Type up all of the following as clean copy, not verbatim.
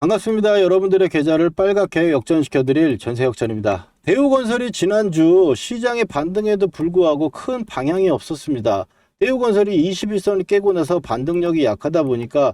반갑습니다. 여러분들의 계좌를 빨갛게 역전시켜드릴 전세역전입니다. 대우건설이 지난주 시장의 반등에도 불구하고 큰 방향이 없었습니다. 대우건설이 21선을 깨고 나서 반등력이 약하다 보니까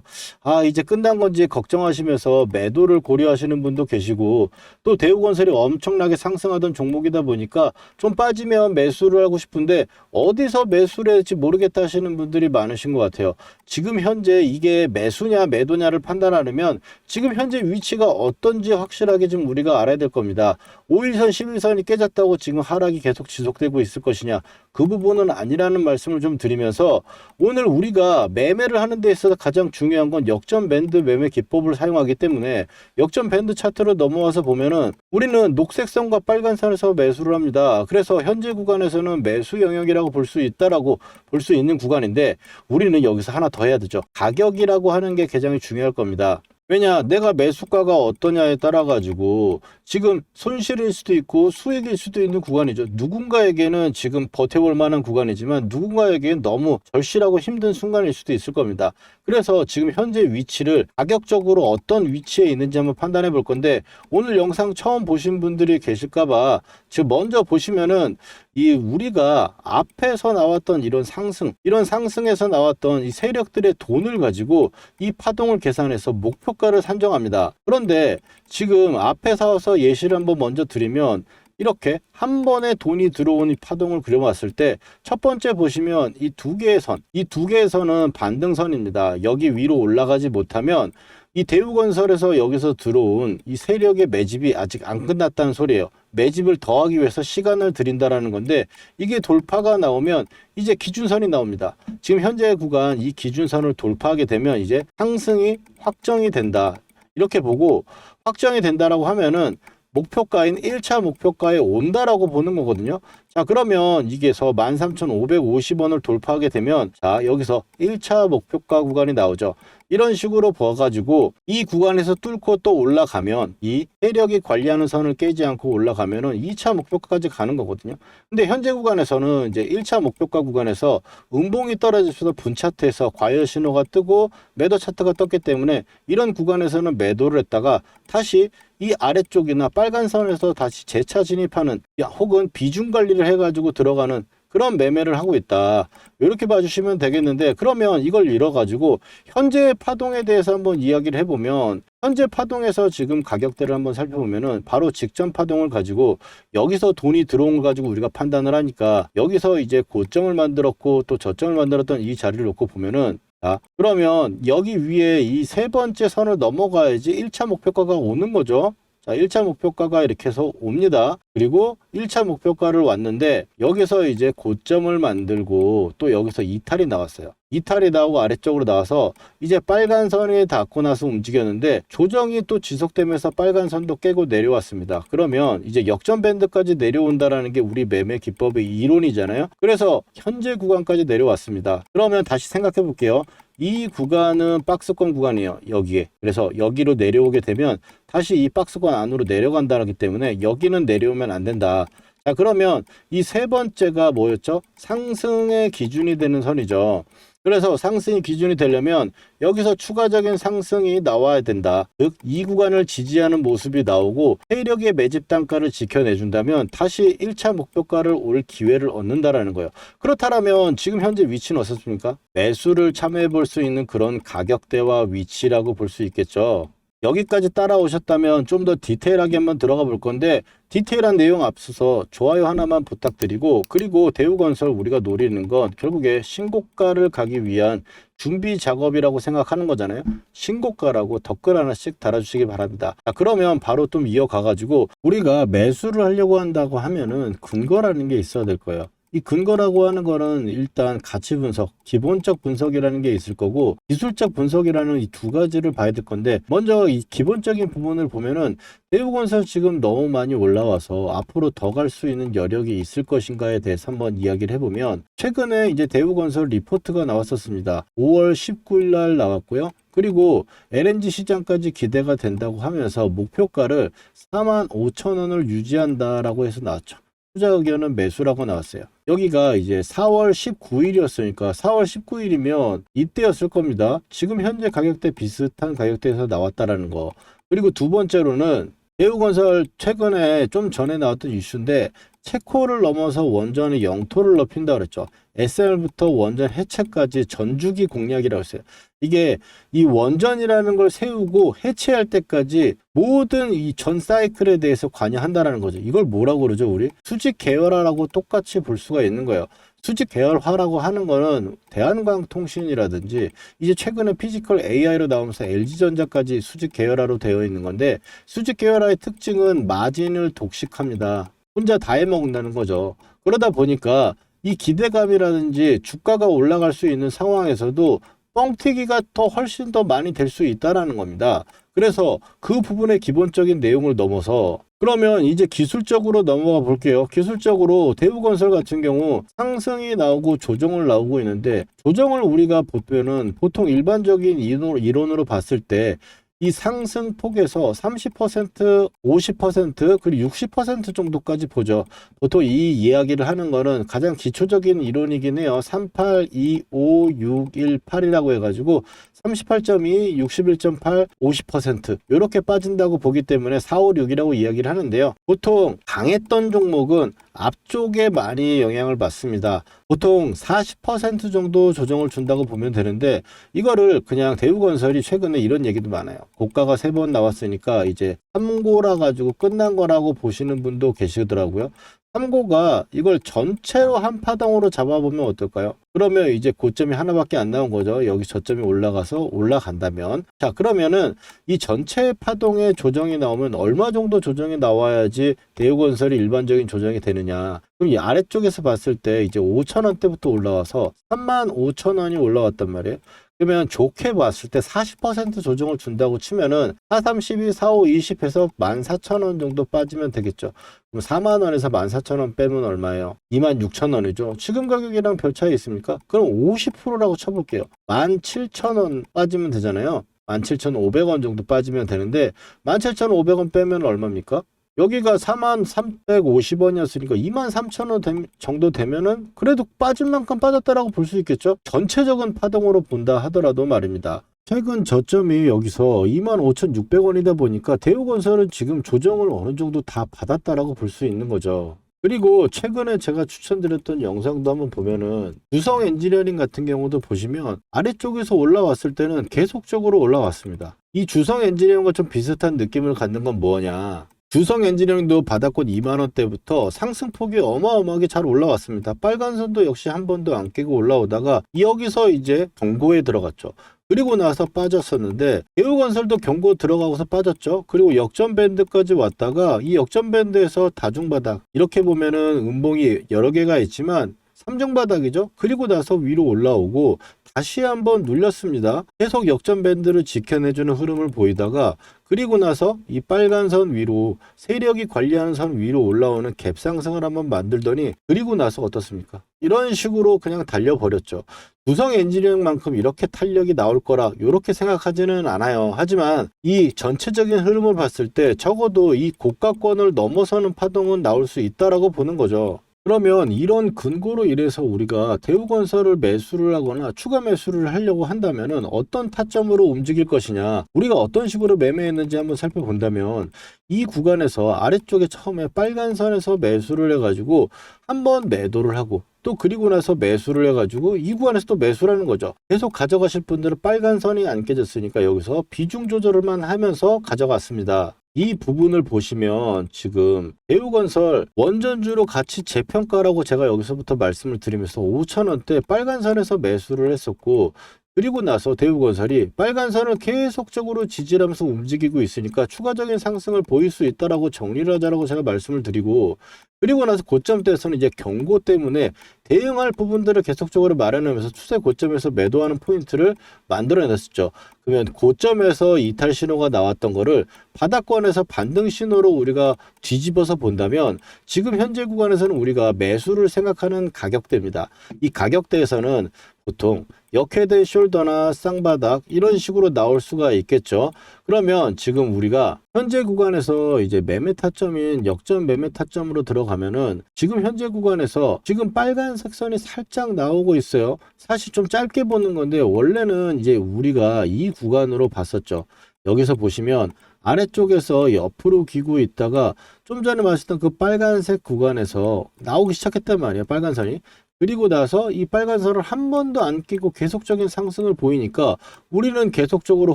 이제 끝난 건지 걱정하시면서 매도를 고려하시는 분도 계시고, 또 대우건설이 엄청나게 상승하던 종목이다 보니까 좀 빠지면 매수를 하고 싶은데 어디서 매수를 해야 될지 모르겠다 하시는 분들이 많으신 것 같아요. 지금 현재 이게 매수냐 매도냐를 판단하려면 지금 현재 위치가 어떤지 확실하게 좀 우리가 알아야 될 겁니다. 5일선 11선이 깨졌다고 지금 하락이 계속 지속되고 있을 것이냐, 그 부분은 아니라는 말씀을 좀 드리면서, 오늘 우리가 매매를 하는 데 있어서 가장 중요한 건 역전 밴드 매매 기법을 사용하기 때문에, 역전 밴드 차트로 넘어와서 보면은 우리는 녹색선과 빨간선에서 매수를 합니다. 그래서 현재 구간에서는 매수 영역이라고 볼 수 있다라고 볼 수 있는 구간인데, 우리는 여기서 하나 더 해야 되죠. 가격이라고 하는 게 굉장히 중요할 겁니다. 왜냐, 내가 매수가가 어떠냐에 따라 가지고 지금 손실일 수도 있고 수익일 수도 있는 구간이죠. 누군가에게는 지금 버텨볼 만한 구간이지만 누군가에게는 너무 절실하고 힘든 순간일 수도 있을 겁니다. 그래서 지금 현재 위치를 가격적으로 어떤 위치에 있는지 한번 판단해 볼 건데, 오늘 영상 처음 보신 분들이 계실까봐 지금 먼저 보시면은 우리가 앞에서 나왔던 이런 상승에서 나왔던 이 세력들의 돈을 가지고 이 파동을 계산해서 목표가를 산정합니다. 그런데 지금 앞에서 와서 예시를 한번 먼저 드리면, 이렇게 한 번에 돈이 들어온 이 파동을 그려봤을 때 첫 번째 보시면 이 두 개의 선은 반등선입니다. 여기 위로 올라가지 못하면 이 대우건설에서 여기서 들어온 이 세력의 매집이 아직 안 끝났다는 소리예요. 매집을 더하기 위해서 시간을 들인다라는 건데, 이게 돌파가 나오면 이제 기준선이 나옵니다. 지금 현재 구간 이 기준선을 돌파하게 되면 이제 상승이 확정이 된다, 이렇게 보고, 확정이 된다라고 하면은 목표가인 1차 목표가에 온다라고 보는 거거든요. 자, 그러면 이게서 13,550원을 돌파하게 되면, 자, 여기서 1차 목표가 구간이 나오죠. 이런 식으로 봐가지고 이 구간에서 뚫고 또 올라가면, 이 세력이 관리하는 선을 깨지 않고 올라가면은 2차 목표가까지 가는 거거든요. 근데 현재 구간에서는 이제 1차 목표가 구간에서 음봉이 떨어져서 분차트에서 과열 신호가 뜨고 매도 차트가 떴기 때문에, 이런 구간에서는 매도를 했다가 다시 이 아래쪽이나 빨간 선에서 다시 재차 진입하는, 혹은 비중 관리를 해가지고 들어가는 그런 매매를 하고 있다, 이렇게 봐주시면 되겠는데, 그러면 이걸 잃어가지고 현재 파동에 대해서 한번 이야기를 해보면, 현재 파동에서 지금 가격대를 한번 살펴보면은 바로 직전 파동을 가지고 여기서 돈이 들어온 걸 가지고 우리가 판단을 하니까, 여기서 이제 고점을 만들었고 또 저점을 만들었던 이 자리를 놓고 보면은, 자, 그러면 여기 위에 이 세 번째 선을 넘어가야지 1차 목표가가 오는 거죠. 자, 1차 목표가가 이렇게 해서 옵니다. 그리고 1차 목표가를 왔는데 여기서 이제 고점을 만들고 또 여기서 이탈이 나왔어요. 이탈이 나오고 아래쪽으로 나와서 이제 빨간 선에 닿고 나서 움직였는데, 조정이 또 지속되면서 빨간 선도 깨고 내려왔습니다. 그러면 이제 역전 밴드까지 내려온다라는 게 우리 매매 기법의 이론이잖아요. 그래서 현재 구간까지 내려왔습니다. 그러면 다시 생각해 볼게요. 이 구간은 박스권 구간이에요, 여기에. 그래서 여기로 내려오게 되면 다시 이 박스권 안으로 내려간다기 때문에 여기는 내려오면 안 된다. 자, 그러면 이 세 번째가 뭐였죠? 상승의 기준이 되는 선이죠. 그래서 상승이 기준이 되려면 여기서 추가적인 상승이 나와야 된다. 즉, 이 구간을 지지하는 모습이 나오고 세력의 매집 단가를 지켜내준다면 다시 1차 목표가를 올 기회를 얻는다라는 거예요. 그렇다면 지금 현재 위치는 어떻습니까? 매수를 참여해 볼 수 있는 그런 가격대와 위치라고 볼 수 있겠죠. 여기까지 따라오셨다면 좀 더 디테일하게 한번 들어가 볼 건데, 디테일한 내용 앞서서 좋아요 하나만 부탁드리고, 그리고 대우건설 우리가 노리는 건 결국에 신고가를 가기 위한 준비 작업이라고 생각하는 거잖아요. 신고가라고 댓글 하나씩 달아주시기 바랍니다. 자, 그러면 바로 좀 이어가 가지고 우리가 매수를 하려고 한다고 하면은 근거라는 게 있어야 될 거예요. 이 근거라고 하는 거는 일단 가치 분석, 기본적 분석이라는 게 있을 거고, 기술적 분석이라는 이 두 가지를 봐야 될 건데, 먼저 이 기본적인 부분을 보면은 대우건설 지금 너무 많이 올라와서 앞으로 더 갈 수 있는 여력이 있을 것인가에 대해서 한번 이야기를 해보면, 최근에 이제 대우건설 리포트가 나왔었습니다. 5월 19일 날 나왔고요. 그리고 LNG 시장까지 기대가 된다고 하면서 목표가를 45,000원을 유지한다라고 해서 나왔죠. 투자 의견은 매수라고 나왔어요. 여기가 이제 4월 19일이었으니까 4월 19일이면 이때였을 겁니다. 지금 현재 가격대 비슷한 가격대에서 나왔다라는 거. 그리고 두 번째로는 대우건설 최근에 좀 전에 나왔던 이슈인데 체코를 넘어서 원전의 영토를 넓힌다 그랬죠. SMR부터 원전 해체까지 전주기 공략이라고 했어요. 이게 이 원전이라는 걸 세우고 해체할 때까지 모든 이 전 사이클에 대해서 관여한다라는 거죠. 이걸 뭐라고 그러죠, 우리? 수직 계열화라고 똑같이 볼 수가 있는 거예요. 수직 계열화라고 하는 거는 대한광통신이라든지 이제 최근에 피지컬 AI로 나오면서 LG전자까지 수직 계열화로 되어 있는 건데, 수직 계열화의 특징은 마진을 독식합니다. 혼자 다 해먹는다는 거죠. 그러다 보니까 이 기대감이라든지 주가가 올라갈 수 있는 상황에서도 뻥튀기가 더 훨씬 더 많이 될 수 있다라는 겁니다. 그래서 그 부분의 기본적인 내용을 넘어서 그러면 이제 기술적으로 넘어가 볼게요. 기술적으로 대우건설 같은 경우 상승이 나오고 조정을 나오고 있는데, 조정을 우리가 보면은 보통 일반적인 이론으로 봤을 때 이 상승폭에서 30%, 50%, 그리고 60% 정도까지 보죠. 보통 이 이야기를 하는 거는 가장 기초적인 이론이긴 해요. 38, 2, 5, 6, 1, 8이라고 해가지고 38.2, 61.8, 50% 이렇게 빠진다고 보기 때문에 4, 5, 6이라고 이야기를 하는데요. 보통 강했던 종목은 앞쪽에 많이 영향을 받습니다. 보통 40% 정도 조정을 준다고 보면 되는데, 이거를 그냥 대우건설이 최근에 이런 얘기도 많아요. 고가가 3번 나왔으니까 이제 3고라 가지고 끝난 거라고 보시는 분도 계시더라고요. 3고가 이걸 전체로 한 파동으로 잡아보면 어떨까요? 그러면 이제 고점이 하나밖에 안 나온 거죠. 여기 저점이 올라가서 올라간다면. 자, 그러면은 이 전체 파동의 조정이 나오면 얼마 정도 조정이 나와야지 대우건설이 일반적인 조정이 되느냐. 그럼 이 아래쪽에서 봤을 때 이제 5,000원대부터 올라와서 35,000원이 올라왔단 말이에요. 그러면 좋게 봤을 때 40% 조정을 준다고 치면은 4, 32, 4, 5, 20 해서 14,000원 정도 빠지면 되겠죠. 그럼 4만원에서 14,000원 빼면 얼마예요? 26,000원이죠. 지금 가격이랑 별 차이 있습니까? 그럼 50%라고 쳐볼게요. 17,000원 빠지면 되잖아요. 17,500원 정도 빠지면 되는데 17,500원 빼면 얼마입니까? 여기가 41,350원이었으니까 23,000원 정도 되면은 그래도 빠진 만큼 빠졌다라고 볼 수 있겠죠. 전체적인 파동으로 본다 하더라도 말입니다. 최근 저점이 여기서 25,600원이다 보니까 대우건설은 지금 조정을 어느 정도 다 받았다라고 볼 수 있는 거죠. 그리고 최근에 제가 추천드렸던 영상도 한번 보면은 두성 엔지니어링 같은 경우도 보시면 아래쪽에서 올라왔을 때는 계속적으로 올라왔습니다. 이 주성 엔지니어링과 좀 비슷한 느낌을 갖는 건 뭐냐? 주성 엔지니어링도 바닥권 2만원대부터 상승폭이 어마어마하게 잘 올라왔습니다. 빨간선도 역시 한 번도 안 깨고 올라오다가 여기서 이제 경고에 들어갔죠. 그리고 나서 빠졌었는데 대우건설도 경고 들어가고서 빠졌죠. 그리고 역전 밴드까지 왔다가 이 역전 밴드에서 다중바닥, 이렇게 보면은 음봉이 여러 개가 있지만 3중 바닥이죠. 그리고 나서 위로 올라오고 다시 한번 눌렸습니다. 계속 역전 밴드를 지켜내주는 흐름을 보이다가 그리고 나서 이 빨간 선 위로, 세력이 관리하는 선 위로 올라오는 갭 상승을 한번 만들더니 그리고 나서 어떻습니까? 이런 식으로 그냥 달려버렸죠. 두성 엔지니어링만큼 이렇게 탄력이 나올 거라 이렇게 생각하지는 않아요. 하지만 이 전체적인 흐름을 봤을 때 적어도 이 고가권을 넘어서는 파동은 나올 수 있다라고 보는 거죠. 그러면 이런 근거로 인해서 우리가 대우건설을 매수를 하거나 추가 매수를 하려고 한다면은 어떤 타점으로 움직일 것이냐, 우리가 어떤 식으로 매매했는지 한번 살펴본다면 이 구간에서 아래쪽에 처음에 빨간 선에서 매수를 해가지고 한번 매도를 하고 또 그리고 나서 매수를 해가지고 이 구간에서 또 매수를 하는 거죠. 계속 가져가실 분들은 빨간 선이 안 깨졌으니까 여기서 비중 조절만 하면서 가져갔습니다. 이 부분을 보시면 지금 대우건설 원전주로 같이 재평가라고 제가 여기서부터 말씀을 드리면서 5,000원대 빨간선에서 매수를 했었고, 그리고 나서 대우건설이 빨간선을 계속적으로 지지하면서 움직이고 있으니까 추가적인 상승을 보일 수 있다라고 정리를 하자라고 제가 말씀을 드리고, 그리고 나서 고점대에서는 이제 경고 때문에 대응할 부분들을 계속적으로 마련하면서 추세 고점에서 매도하는 포인트를 만들어냈었죠. 그러면 고점에서 이탈 신호가 나왔던 거를 바닥권에서 반등 신호로 우리가 뒤집어서 본다면 지금 현재 구간에서는 우리가 매수를 생각하는 가격대입니다. 이 가격대에서는 보통 역헤드 숄더나 쌍바닥 이런 식으로 나올 수가 있겠죠. 그러면 지금 우리가 현재 구간에서 이제 매매 타점인 역전 매매 타점으로 들어가면은 지금 현재 구간에서 지금 빨간색 선이 살짝 나오고 있어요. 사실 좀 짧게 보는 건데 원래는 이제 우리가 이 구간으로 봤었죠. 여기서 보시면 아래쪽에서 옆으로 기고 있다가 좀 전에 말했던 그 빨간색 구간에서 나오기 시작했단 말이에요. 빨간 선이. 그리고 나서 이 빨간 선을 한 번도 안 끼고 계속적인 상승을 보이니까 우리는 계속적으로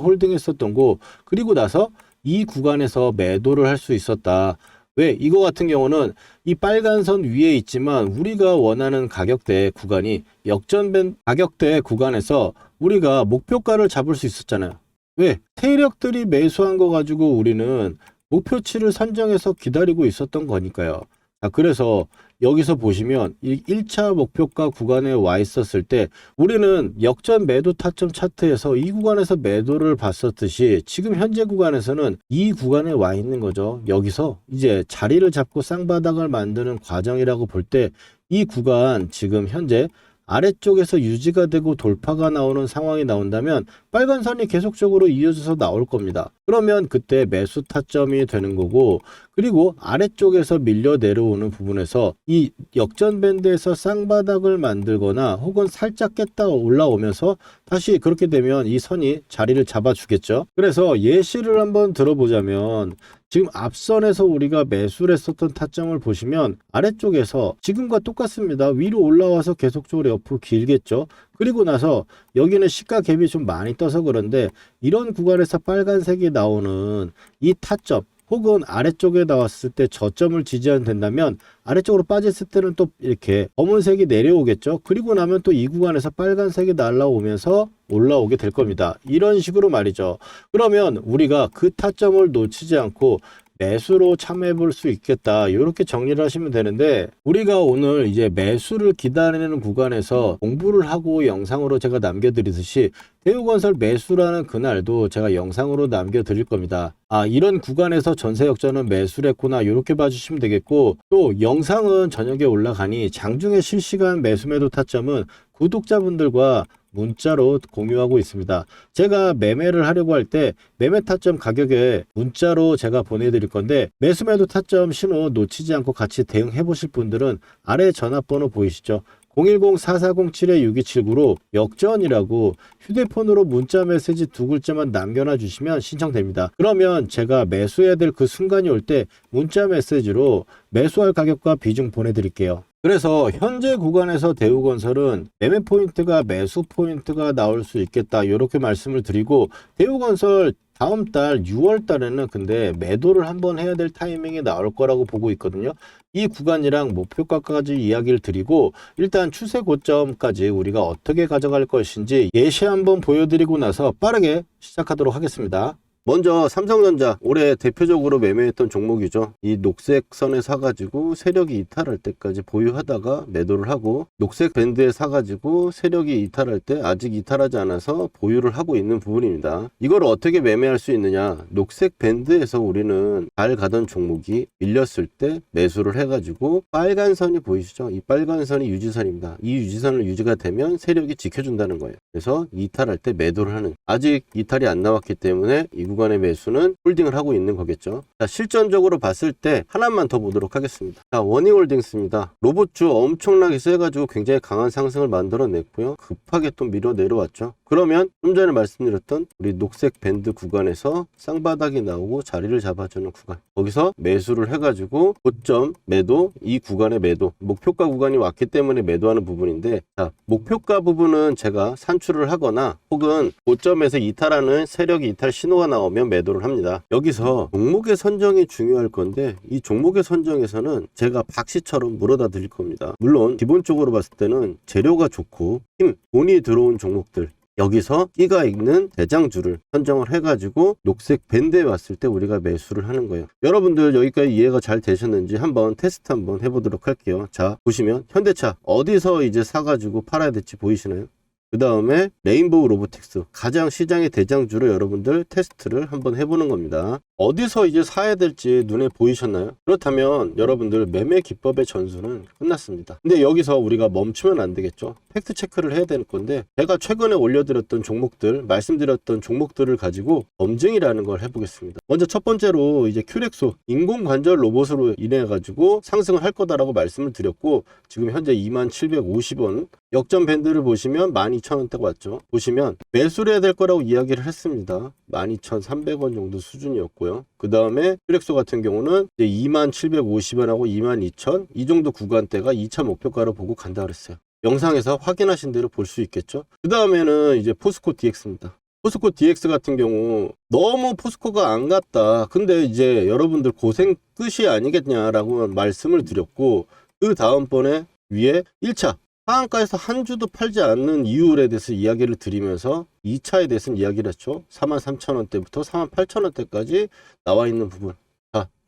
홀딩했었던 거, 그리고 나서 이 구간에서 매도를 할 수 있었다. 왜? 이거 같은 경우는 이 빨간 선 위에 있지만 우리가 원하는 가격대 구간이 역전된 가격대 구간에서 우리가 목표가를 잡을 수 있었잖아요. 왜? 세력들이 매수한 거 가지고 우리는 목표치를 선정해서 기다리고 있었던 거니까요. 자, 그래서 여기서 보시면 이 1차 목표가 구간에 와 있었을 때 우리는 역전 매도 타점 차트에서 이 구간에서 매도를 봤었듯이 지금 현재 구간에서는 이 구간에 와 있는 거죠. 여기서 이제 자리를 잡고 쌍바닥을 만드는 과정이라고 볼 때 이 구간 지금 현재 아래쪽에서 유지가 되고 돌파가 나오는 상황이 나온다면 빨간 선이 계속적으로 이어져서 나올 겁니다. 그러면 그때 매수 타점이 되는 거고, 그리고 아래쪽에서 밀려 내려오는 부분에서 이 역전 밴드에서 쌍바닥을 만들거나 혹은 살짝 깼다 올라오면서 다시 그렇게 되면 이 선이 자리를 잡아주겠죠. 그래서 예시를 한번 들어보자면 지금 앞선에서 우리가 매수를 했었던 타점을 보시면 아래쪽에서 지금과 똑같습니다. 위로 올라와서 계속적으로 옆으로 길겠죠. 그리고 나서 여기는 시가 갭이 좀 많이 떠서 그런데 이런 구간에서 빨간색이 나오는 이 타점 혹은 아래쪽에 나왔을 때 저점을 지지하면 된다면 아래쪽으로 빠졌을 때는 또 이렇게 검은색이 내려오겠죠. 그리고 나면 또 이 구간에서 빨간색이 날라오면서 올라오게 될 겁니다. 이런 식으로 말이죠. 그러면 우리가 그 타점을 놓치지 않고 매수로 참여해 볼 수 있겠다. 이렇게 정리를 하시면 되는데, 우리가 오늘 이제 매수를 기다리는 구간에서 공부를 하고 영상으로 제가 남겨드리듯이 대우건설 매수라는 그날도 제가 영상으로 남겨드릴 겁니다. 이런 구간에서 전세 역전은 매수를 했구나, 이렇게 봐주시면 되겠고, 또 영상은 저녁에 올라가니 장중에 실시간 매수 매도 타점은 구독자분들과 문자로 공유하고 있습니다. 제가 매매를 하려고 할 때 매매 타점 가격에 문자로 제가 보내드릴 건데, 매수 매도 타점 신호 놓치지 않고 같이 대응해 보실 분들은 아래 전화번호 보이시죠? 010-4407-6279로 역전이라고 휴대폰으로 문자 메시지 2글자만 남겨놔 주시면 신청됩니다. 그러면 제가 매수해야 될 그 순간이 올 때 문자 메시지로 매수할 가격과 비중 보내드릴게요. 그래서 현재 구간에서 대우건설은 매매 포인트가 매수 포인트가 나올 수 있겠다, 이렇게 말씀을 드리고, 대우건설 다음 달 6월 달에는 근데 매도를 한번 해야 될 타이밍이 나올 거라고 보고 있거든요. 이 구간이랑 목표가까지 이야기를 드리고, 일단 추세 고점까지 우리가 어떻게 가져갈 것인지 예시 한번 보여드리고 나서 빠르게 시작하도록 하겠습니다. 먼저 삼성전자, 올해 대표적으로 매매했던 종목이죠. 이 녹색 선에 사가지고 세력이 이탈할 때까지 보유하다가 매도를 하고, 녹색 밴드에 사가지고 세력이 이탈할 때 아직 이탈하지 않아서 보유를 하고 있는 부분입니다. 이걸 어떻게 매매할 수 있느냐? 녹색 밴드에서 우리는 잘 가던 종목이 밀렸을 때 매수를 해가지고, 빨간 선이 보이시죠? 이 빨간 선이 유지선입니다. 이 유지선을 유지가 되면 세력이 지켜준다는 거예요. 그래서 이탈할 때 매도를 하는, 아직 이탈이 안 나왔기 때문에 이 구간의 매수는 홀딩을 하고 있는 거겠죠. 자, 실전적으로 봤을 때 하나만 더 보도록 하겠습니다. 자, 원희홀딩스입니다. 로봇주 엄청나게 세가지고 굉장히 강한 상승을 만들어냈고요. 급하게 또 밀어 내려왔죠. 그러면 좀 전에 말씀드렸던 우리 녹색 밴드 구간에서 쌍바닥이 나오고 자리를 잡아주는 구간, 거기서 매수를 해가지고 고점 매도, 이 구간의 매도, 목표가 구간이 왔기 때문에 매도하는 부분인데, 자, 목표가 부분은 제가 산출을 하거나 혹은 고점에서 이탈하는 세력이 이탈 신호가 나오면 매도를 합니다. 여기서 종목의 선정이 중요할 건데, 이 종목의 선정에서는 제가 박씨처럼 물어다 드릴 겁니다. 물론 기본적으로 봤을 때는 재료가 좋고 힘, 돈이 들어온 종목들, 여기서 끼가 있는 대장주를 선정을 해가지고 녹색 밴드에 왔을 때 우리가 매수를 하는 거예요. 여러분들 여기까지 이해가 잘 되셨는지 한번 테스트 한번 해보도록 할게요. 자, 보시면 현대차 어디서 이제 사가지고 팔아야 될지 보이시나요? 그 다음에 레인보우 로보틱스, 가장 시장의 대장주로 여러분들 테스트를 한번 해보는 겁니다. 어디서 이제 사야 될지 눈에 보이셨나요? 그렇다면 여러분들 매매 기법의 전수는 끝났습니다. 근데 여기서 우리가 멈추면 안 되겠죠. 팩트 체크를 해야 되는 건데, 제가 최근에 올려드렸던 종목들, 말씀드렸던 종목들을 가지고 검증이라는 걸 해보겠습니다. 먼저 첫 번째로 이제 큐렉소 인공관절 로봇으로 인해 가지고 상승을 할 거다라고 말씀을 드렸고, 지금 현재 2750원 역전 밴드를 보시면 12,000원대가 왔죠. 보시면 매수를 해야 될 거라고 이야기를 했습니다. 12,300원 정도 수준이었고요. 그 다음에 큐렉소 같은 경우는 이제 2750원하고 22,000 이 정도 구간대가 2차 목표가로 보고 간다 그랬어요. 영상에서 확인하신 대로 볼 수 있겠죠. 그 다음에는 이제 포스코 DX입니다. 포스코 DX 같은 경우 너무 포스코가 안 갔다. 근데 이제 여러분들 고생 끝이 아니겠냐라고 말씀을 드렸고, 그 다음번에 위에 1차 하한가에서 한 주도 팔지 않는 이유에 대해서 이야기를 드리면서 2차에 대해서는 이야기를 했죠. 43,000원대부터 48,000원대까지 나와 있는 부분,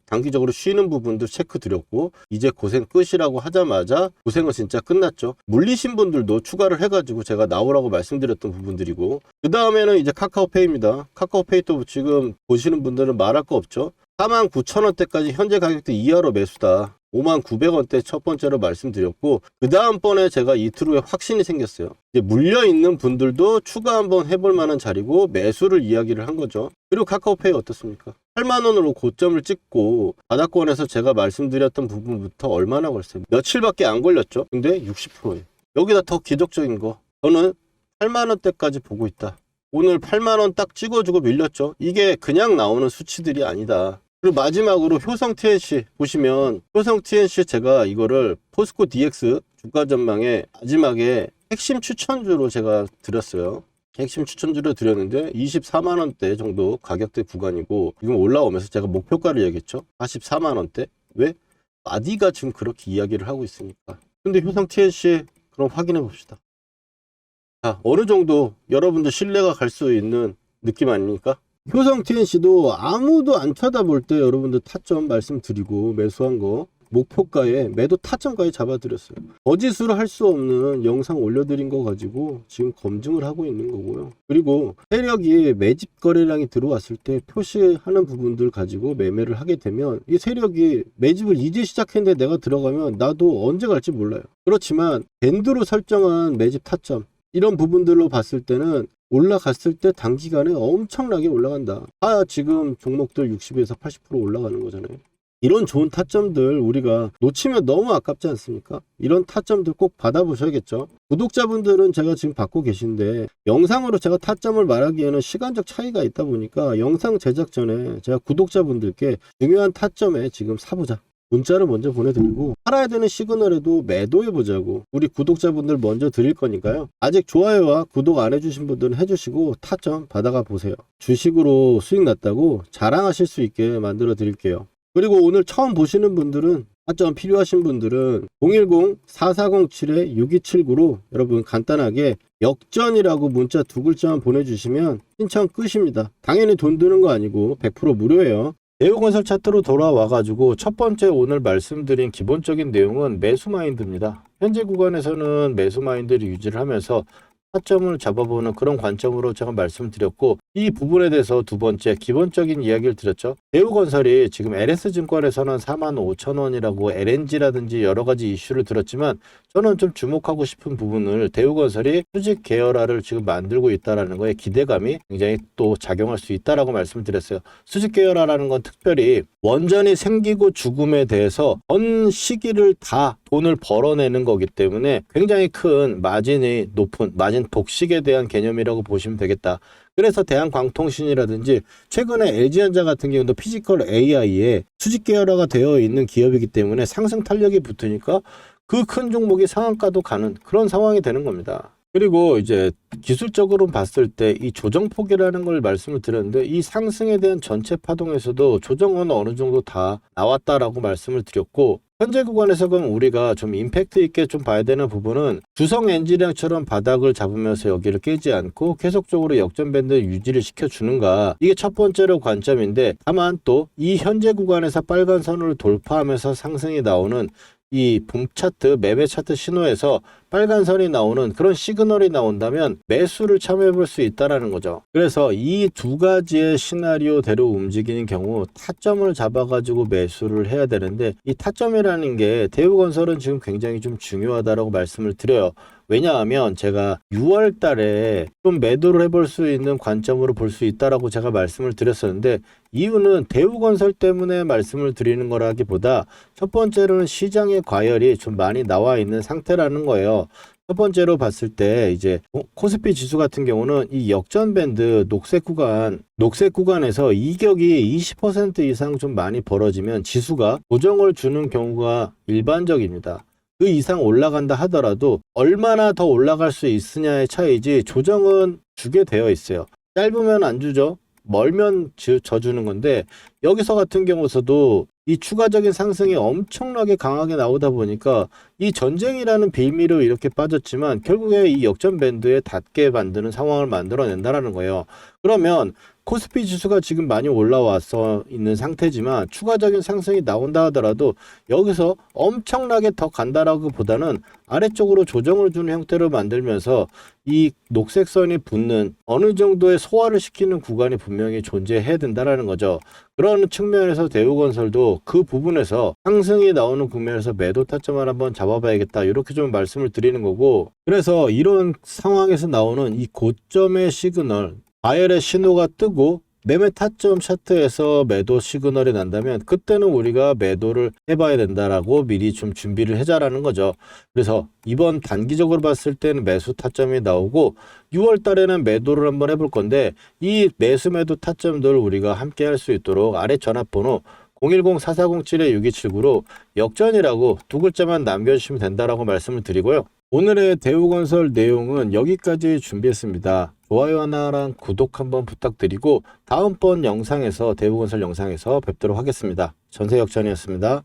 단기적으로 쉬는 부분도 체크 드렸고, 이제 고생 끝이라고 하자마자 고생은 진짜 끝났죠. 물리신 분들도 추가를 해가지고 제가 나오라고 말씀드렸던 부분들이고, 그 다음에는 이제 카카오페이입니다. 카카오페이 또 지금 보시는 분들은 말할 거 없죠. 49,000원대까지 현재 가격대 이하로 매수다. 59,900원대 첫 번째로 말씀드렸고, 그 다음번에 제가 이틀 후에 확신이 생겼어요. 이제 물려있는 분들도 추가 한번 해볼 만한 자리고 매수를 이야기를 한 거죠. 그리고 카카오페이 어떻습니까? 8만원으로 고점을 찍고 바닥권에서 제가 말씀드렸던 부분부터 얼마나 걸렸어요? 며칠밖에 안 걸렸죠. 근데 60%예요. 여기다 더 기적적인 거, 저는 8만원대까지 보고 있다. 오늘 8만원 딱 찍어주고 밀렸죠. 이게 그냥 나오는 수치들이 아니다. 그리고 마지막으로 효성 TNC 보시면, 효성 TNC 제가 이거를 포스코 DX 주가 전망에 마지막에 핵심 추천주로 제가 드렸어요. 핵심 추천주로 드렸는데 24만원대 정도 가격대 구간이고, 지금 올라오면서 제가 목표가를 얘기했죠. 44만원대. 왜? 아디가 지금 그렇게 이야기를 하고 있으니까. 근데 효성 TNC 그럼 확인해 봅시다. 자, 어느 정도 여러분들 신뢰가 갈 수 있는 느낌 아닙니까? 효성 TNC도 아무도 안 쳐다볼 때 여러분들 타점 말씀드리고 매수한 거 목표가에 매도 타점까지 잡아드렸어요. 거짓으로 할 수 없는 영상 올려드린 거 가지고 지금 검증을 하고 있는 거고요. 그리고 세력이 매집 거래량이 들어왔을 때 표시하는 부분들 가지고 매매를 하게 되면, 이 세력이 매집을 이제 시작했는데 내가 들어가면 나도 언제 갈지 몰라요. 그렇지만 밴드로 설정한 매집 타점, 이런 부분들로 봤을 때는 올라갔을 때 단기간에 엄청나게 올라간다. 지금 종목들 60에서 80% 올라가는 거잖아요. 이런 좋은 타점들 우리가 놓치면 너무 아깝지 않습니까? 이런 타점들 꼭 받아보셔야겠죠. 구독자분들은 제가 지금 받고 계신데, 영상으로 제가 타점을 말하기에는 시간적 차이가 있다 보니까 영상 제작 전에 제가 구독자분들께 중요한 타점에 지금 사보자, 문자를 먼저 보내드리고, 팔아야 되는 시그널에도 매도해보자고 우리 구독자분들 먼저 드릴 거니까요. 아직 좋아요와 구독 안 해주신 분들은 해주시고 타점 받아가 보세요. 주식으로 수익 났다고 자랑하실 수 있게 만들어 드릴게요. 그리고 오늘 처음 보시는 분들은, 타점 필요하신 분들은 010-4407-6279로 여러분 간단하게 역전이라고 문자 2글자만 보내주시면 신청 끝입니다. 당연히 돈 드는 거 아니고 100% 무료예요. 대우건설 차트로 돌아와가지고 첫 번째 오늘 말씀드린 기본적인 내용은 매수 마인드입니다. 현재 구간에서는 매수 마인드를 유지를 하면서 타점을 잡아보는 그런 관점으로 제가 말씀드렸고, 이 부분에 대해서 두 번째 기본적인 이야기를 드렸죠. 대우건설이 지금 LS증권에서는 45,000원이라고 LNG라든지 여러 가지 이슈를 들었지만, 저는 좀 주목하고 싶은 부분을 대우건설이 수직 계열화를 지금 만들고 있다는 거에 기대감이 굉장히 또 작용할 수 있다라고 말씀을 드렸어요. 수직 계열화라는 건 특별히 원전이 생기고 죽음에 대해서 전 시기를 다 돈을 벌어내는 거기 때문에 굉장히 큰 마진이 높은 마진 독식에 대한 개념이라고 보시면 되겠다. 그래서 대한광통신이라든지 최근에 LG전자 같은 경우도 피지컬 AI에 수직 계열화가 되어 있는 기업이기 때문에 상승 탄력이 붙으니까 그 큰 종목이 상한가도 가는 그런 상황이 되는 겁니다. 그리고 이제 기술적으로 봤을 때 이 조정폭이라는 걸 말씀을 드렸는데, 이 상승에 대한 전체 파동에서도 조정은 어느 정도 다 나왔다라고 말씀을 드렸고, 현재 구간에서 그럼 우리가 좀 임팩트 있게 좀 봐야 되는 부분은, 주성 엔지니어처럼 바닥을 잡으면서 여기를 깨지 않고 계속적으로 역전밴드 유지를 시켜주는가, 이게 첫 번째로 관점인데, 다만 또 이 현재 구간에서 빨간 선을 돌파하면서 상승이 나오는 이 붐 차트, 매매 차트 신호에서 빨간 선이 나오는 그런 시그널이 나온다면 매수를 참여해 볼 수 있다라는 거죠. 그래서 이 두 가지의 시나리오대로 움직이는 경우 타점을 잡아가지고 매수를 해야 되는데, 이 타점이라는 게 대우건설은 지금 굉장히 좀 중요하다라고 말씀을 드려요. 왜냐하면 제가 6월 달에 좀 매도를 해볼 수 있는 관점으로 볼 수 있다라고 제가 말씀을 드렸었는데, 이유는 대우건설 때문에 말씀을 드리는 거라기보다 첫 번째로는 시장의 과열이 좀 많이 나와 있는 상태라는 거예요. 첫 번째로 봤을 때 이제 코스피 지수 같은 경우는 이 역전 밴드 녹색 구간에서 이격이 20% 이상 좀 많이 벌어지면 지수가 조정을 주는 경우가 일반적입니다. 그 이상 올라간다 하더라도 얼마나 더 올라갈 수 있으냐의 차이지 조정은 주게 되어 있어요. 짧으면 안 주죠. 멀면 져주는 건데, 여기서 같은 경우서도 이 추가적인 상승이 엄청나게 강하게 나오다 보니까 이 전쟁이라는 빌미로 이렇게 빠졌지만 결국에 이 역전 밴드에 닿게 만드는 상황을 만들어낸다라는 거예요. 그러면 코스피 지수가 지금 많이 올라와서 있는 상태지만 추가적인 상승이 나온다 하더라도 여기서 엄청나게 더 간다라고 보다는 아래쪽으로 조정을 주는 형태로 만들면서 이 녹색선이 붙는 어느 정도의 소화를 시키는 구간이 분명히 존재해야 된다라는 거죠. 그런 측면에서 대우건설도 그 부분에서 상승이 나오는 국면에서 매도 타점을 한번 잡아봐야겠다, 이렇게 좀 말씀을 드리는 거고, 그래서 이런 상황에서 나오는 이 고점의 시그널, 바이엘의 신호가 뜨고 매매 타점 차트에서 매도 시그널이 난다면 그때는 우리가 매도를 해봐야 된다라고 미리 좀 준비를 해자라는 거죠. 그래서 이번 단기적으로 봤을 때는 매수 타점이 나오고 6월 달에는 매도를 한번 해볼 건데, 이 매수 매도 타점들 우리가 함께 할 수 있도록 아래 전화번호 010-4407-6279로 역전이라고 두 글자만 남겨주시면 된다라고 말씀을 드리고요. 오늘의 대우건설 내용은 여기까지 준비했습니다. 좋아요 하나랑 구독 한번 부탁드리고 다음번 영상에서 대우건설 영상에서 뵙도록 하겠습니다. 전세역전이었습니다.